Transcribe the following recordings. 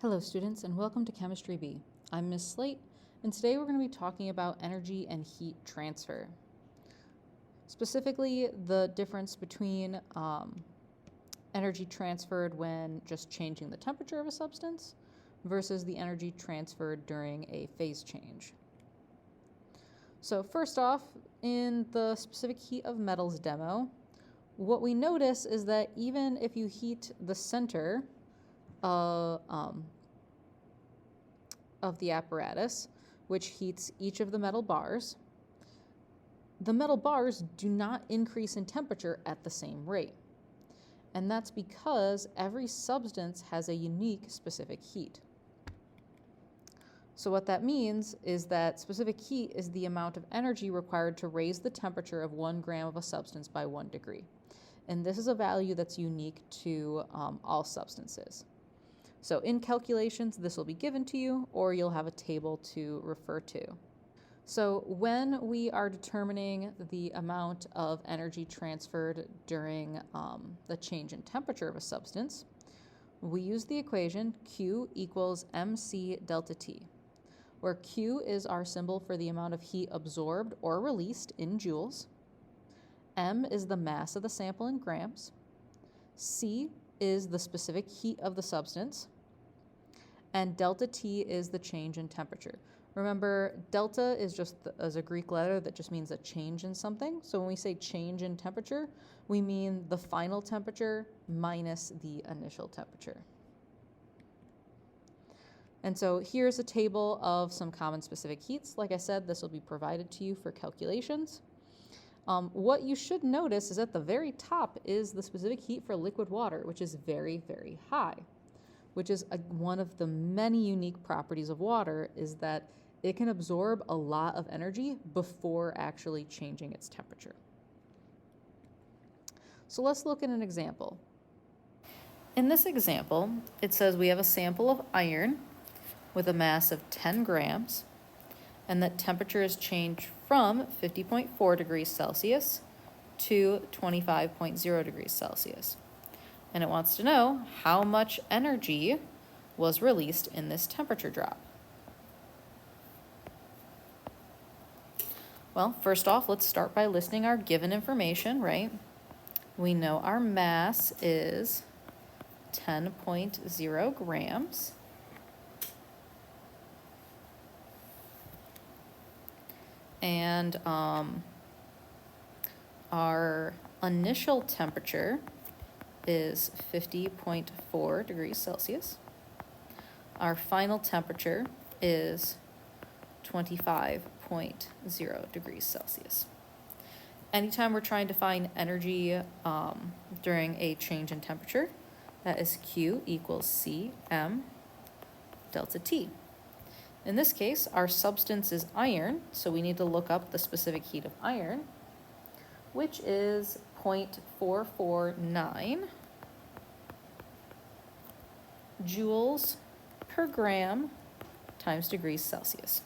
Hello students and welcome to Chemistry B. I'm Ms. Slate and today we're going to be talking about energy and heat transfer. Specifically the difference between energy transferred when just changing the temperature of a substance versus the energy transferred during a phase change. So first off, in the specific heat of metals demo, what we notice is that even if you heat the center of the apparatus, which heats each of the metal bars do not increase in temperature at the same rate. And that's because every substance has a unique specific heat. So what that means is that specific heat is the amount of energy required to raise the temperature of 1 gram of a substance by 1 degree. And this is a value that's unique to all substances. So in calculations, this will be given to you, or you'll have a table to refer to. So when we are determining the amount of energy transferred during the change in temperature of a substance, we use the equation Q equals mc delta T, where Q is our symbol for the amount of heat absorbed or released in joules, m is the mass of the sample in grams, C is the specific heat of the substance, and delta T is the change in temperature. Remember, delta is just as a Greek letter that just means a change in something. So when we say change in temperature, we mean the final temperature minus the initial temperature. And so here's a table of some common specific heats. Like I said, this will be provided to you for calculations. What you should notice is at the very top is the specific heat for liquid water, which is very, very high, which is one of the many unique properties of water, is that it can absorb a lot of energy before actually changing its temperature. So let's look at an example. In this example, it says we have a sample of iron with a mass of 10 grams, and that temperature is changed from 50.4 degrees Celsius to 25.0 degrees Celsius. And it wants to know how much energy was released in this temperature drop. Well, first off, let's start by listing our given information, right? We know our mass is 10.0 grams. And our initial temperature is 50.4 degrees Celsius. Our final temperature is 25.0 degrees Celsius. Anytime we're trying to find energy during a change in temperature, that is Q equals Cm delta T. In this case, our substance is iron, so we need to look up the specific heat of iron, which is 0.449 joules per gram times degrees Celsius.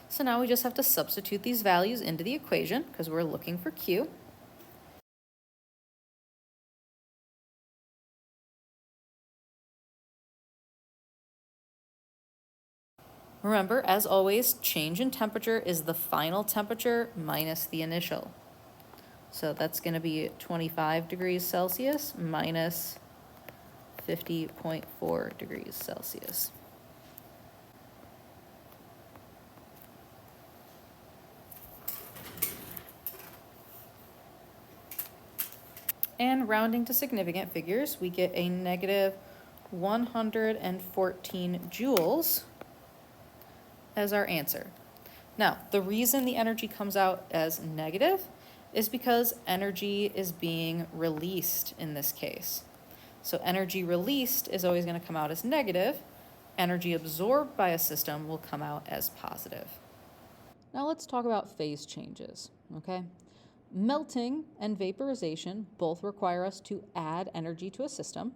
So now we just have to substitute these values into the equation because we're looking for Q. Remember, as always, change in temperature is the final temperature minus the initial. So that's going to be 25 degrees Celsius minus 50.4 degrees Celsius. And rounding to significant figures, we get a negative 114 joules as our answer. Now, the reason the energy comes out as negative is because energy is being released in this case. So energy released is always going to come out as negative. Energy absorbed by a system will come out as positive. Now let's talk about phase changes, okay? Melting and vaporization both require us to add energy to a system,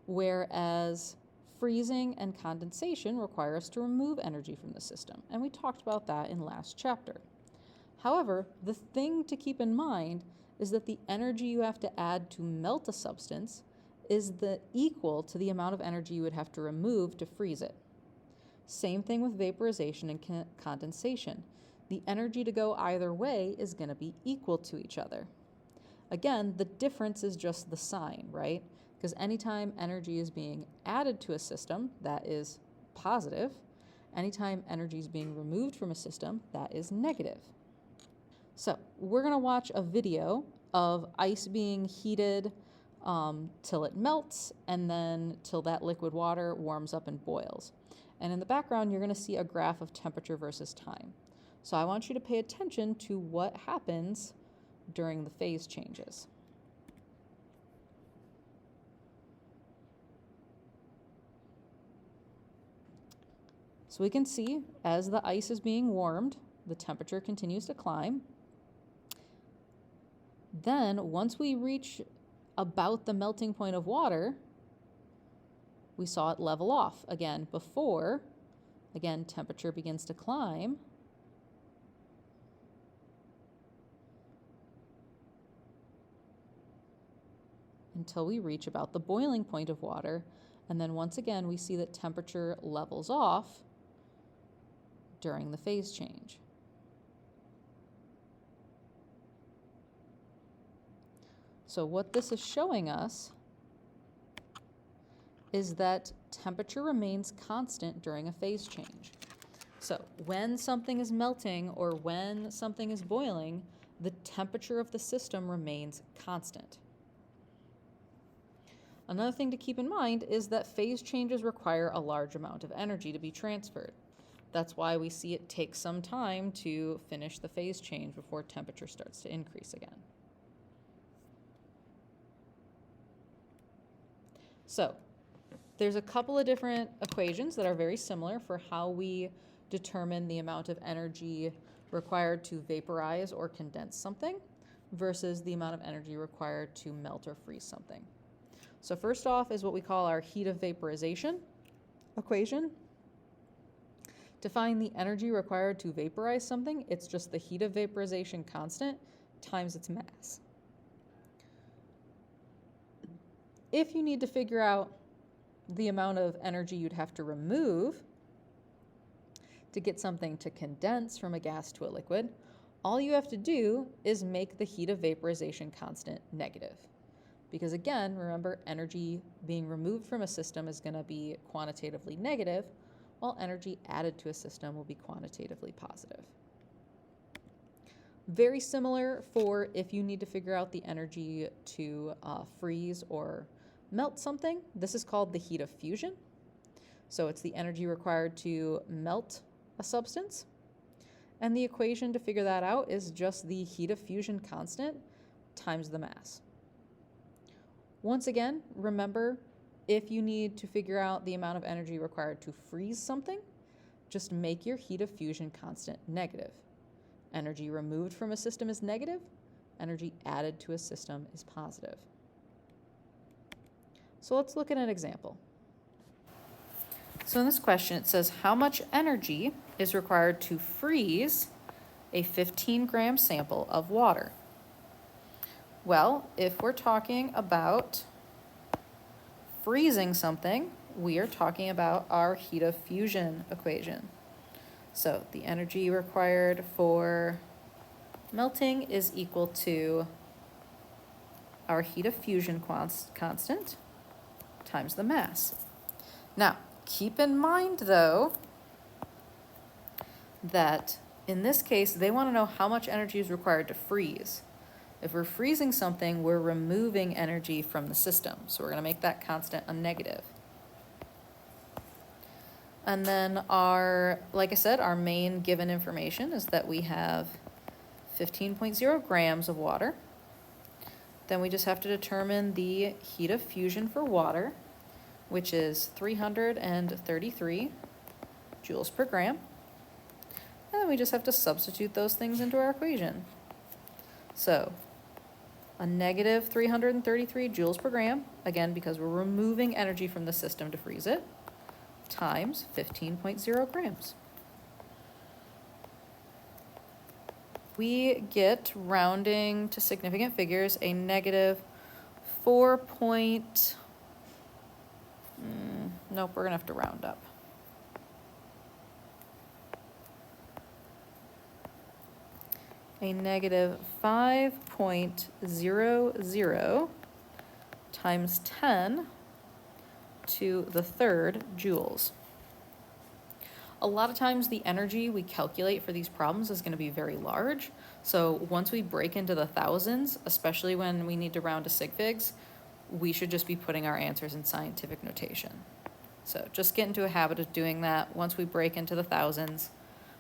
whereas freezing and condensation require us to remove energy from the system, and we talked about that in last chapter. However, the thing to keep in mind is that the energy you have to add to melt a substance is equal to the amount of energy you would have to remove to freeze it. Same thing with vaporization and condensation. The energy to go either way is going to be equal to each other. Again, the difference is just the sign, right? Because anytime energy is being added to a system, that is positive. Anytime energy is being removed from a system, that is negative. So we're going to watch a video of ice being heated till it melts, and then till that liquid water warms up and boils. And in the background, you're going to see a graph of temperature versus time. So I want you to pay attention to what happens during the phase changes. So we can see as the ice is being warmed, the temperature continues to climb. Then once we reach about the melting point of water, we saw it level off again before, again, temperature begins to climb. Until we reach about the boiling point of water. And then once again, we see that temperature levels off during the phase change. So what this is showing us is that temperature remains constant during a phase change. So when something is melting or when something is boiling, the temperature of the system remains constant. Another thing to keep in mind is that phase changes require a large amount of energy to be transferred. That's why we see it take some time to finish the phase change before temperature starts to increase again. So there's a couple of different equations that are very similar for how we determine the amount of energy required to vaporize or condense something versus the amount of energy required to melt or freeze something. So first off is what we call our heat of vaporization equation. To find the energy required to vaporize something, it's just the heat of vaporization constant times its mass. If you need to figure out the amount of energy you'd have to remove to get something to condense from a gas to a liquid, all you have to do is make the heat of vaporization constant negative. Because again, remember, energy being removed from a system is going to be quantitatively negative, while energy added to a system will be quantitatively positive. Very similar for if you need to figure out the energy to freeze or melt something. This is called the heat of fusion. So it's the energy required to melt a substance. And the equation to figure that out is just the heat of fusion constant times the mass. Once again, remember, if you need to figure out the amount of energy required to freeze something, just make your heat of fusion constant negative. Energy removed from a system is negative. Energy added to a system is positive. So let's look at an example. So in this question, it says, how much energy is required to freeze a 15-gram sample of water? Well, if we're talking about freezing something, we are talking about our heat of fusion equation. So the energy required for melting is equal to our heat of fusion constant times the mass. Now, keep in mind, though, that in this case, they want to know how much energy is required to freeze. If we're freezing something, we're removing energy from the system. So we're going to make that constant a negative. And then like I said, our main given information is that we have 15.0 grams of water. Then we just have to determine the heat of fusion for water, which is 333 joules per gram. And then we just have to substitute those things into our equation. So a negative 333 joules per gram, again, because we're removing energy from the system to freeze it, times 15.0 grams. We get, rounding to significant figures, a negative 4.1 Nope, we're gonna have to round up. A negative 5.00 times 10 to the third joules. A lot of times the energy we calculate for these problems is going to be very large. So once we break into the thousands, especially when we need to round to sig figs, we should just be putting our answers in scientific notation. So just get into a habit of doing that. Once we break into the thousands,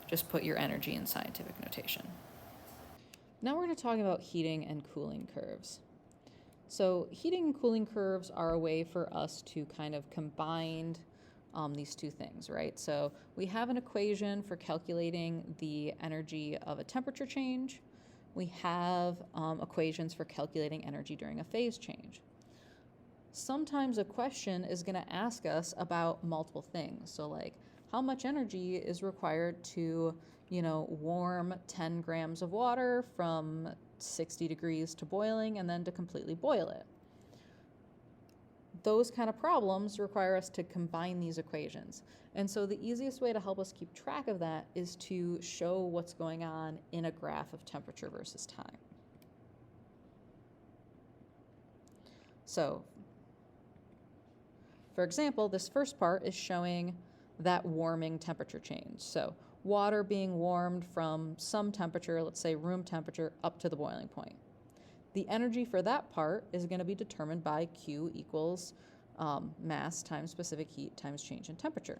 just put your energy in scientific notation. Now we're going to talk about heating and cooling curves. So heating and cooling curves are a way for us to kind of combine these two things, right? So we have an equation for calculating the energy of a temperature change. We have equations for calculating energy during a phase change. Sometimes a question is going to ask us about multiple things. So like how much energy is required to, warm 10 grams of water from 60 degrees to boiling and then to completely boil it. Those kind of problems require us to combine these equations. And so the easiest way to help us keep track of that is to show what's going on in a graph of temperature versus time. So, for example, this first part is showing that warming temperature change. So water being warmed from some temperature, let's say room temperature, up to the boiling point. The energy for that part is going to be determined by Q equals mass times specific heat times change in temperature.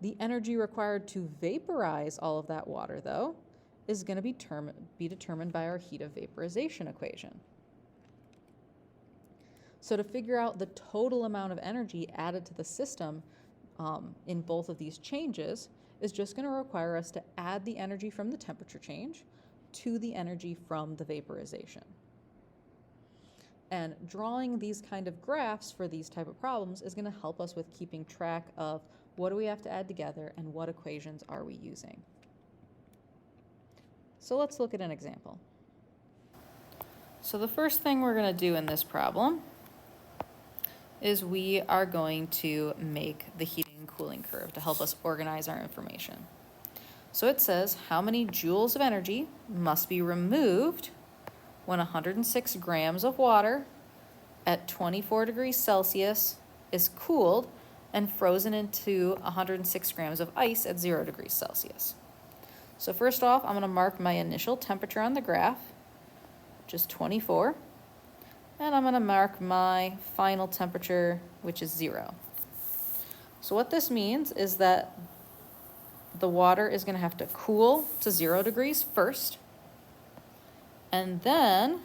The energy required to vaporize all of that water, though, is going to be determined by our heat of vaporization equation. So to figure out the total amount of energy added to the system in both of these changes is just going to require us to add the energy from the temperature change to the energy from the vaporization. And drawing these kind of graphs for these type of problems is going to help us with keeping track of what do we have to add together and what equations are we using. So let's look at an example. So the first thing we're going to do in this problem is we are going to make the heating and cooling curve to help us organize our information. So it says how many joules of energy must be removed when 106 grams of water at 24 degrees Celsius is cooled and frozen into 106 grams of ice at 0 degrees Celsius. So first off, I'm going to mark my initial temperature on the graph, which is 24. And I'm going to mark my final temperature, which is 0. So what this means is that the water is going to have to cool to 0 degrees first, and then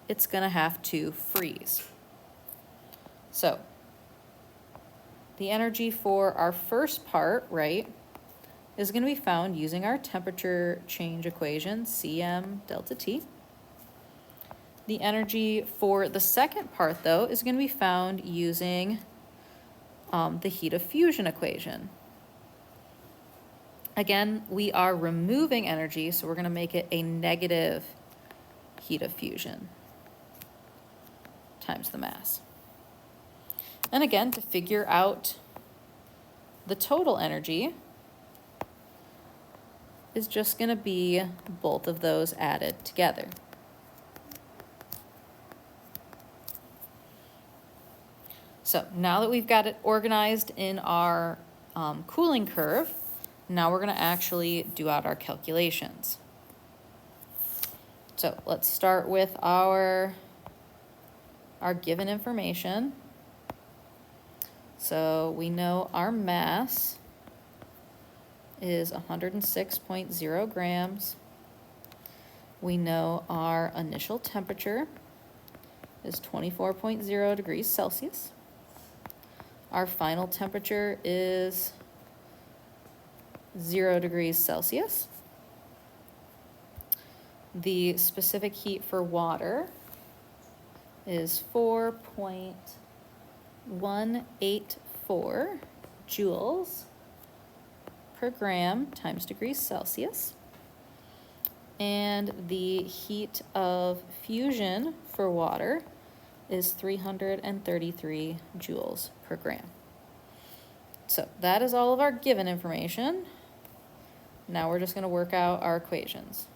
it's going to have to freeze. So the energy for our first part, right, is going to be found using our temperature change equation, Cm delta T. The energy for the second part, though, is going to be found using the heat of fusion equation. Again, we are removing energy, so we're going to make it a negative heat of fusion times the mass. And again, to figure out the total energy is just going to be both of those added together. So now that we've got it organized in our cooling curve, now we're going to actually do out our calculations. So let's start with our given information. So we know our mass is 106.0 grams. We know our initial temperature is 24.0 degrees Celsius. Our final temperature is 0 degrees Celsius. The specific heat for water is 4.184 joules per gram times degrees Celsius. And the heat of fusion for water is 333 joules per gram. So that is all of our given information. Now we're just going to work out our equations.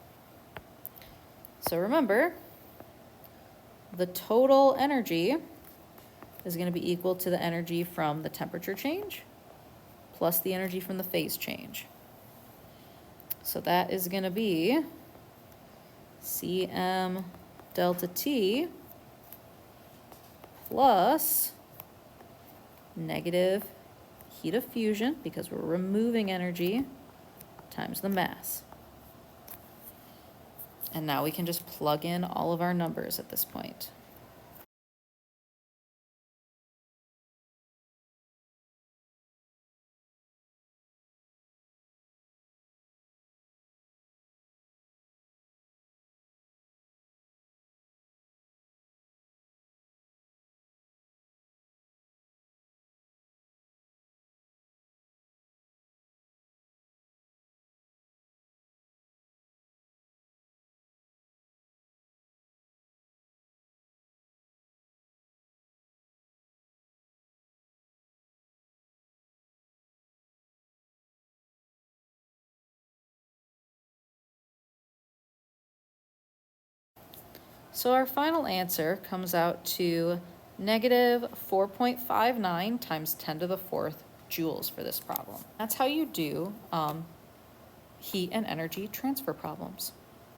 So remember, the total energy is going to be equal to the energy from the temperature change plus the energy from the phase change. So that is going to be Cm delta T plus negative heat of fusion, because we're removing energy, times the mass. And now we can just plug in all of our numbers at this point. So our final answer comes out to negative 4.59 times 10 to the fourth joules for this problem. That's how you do heat and energy transfer problems.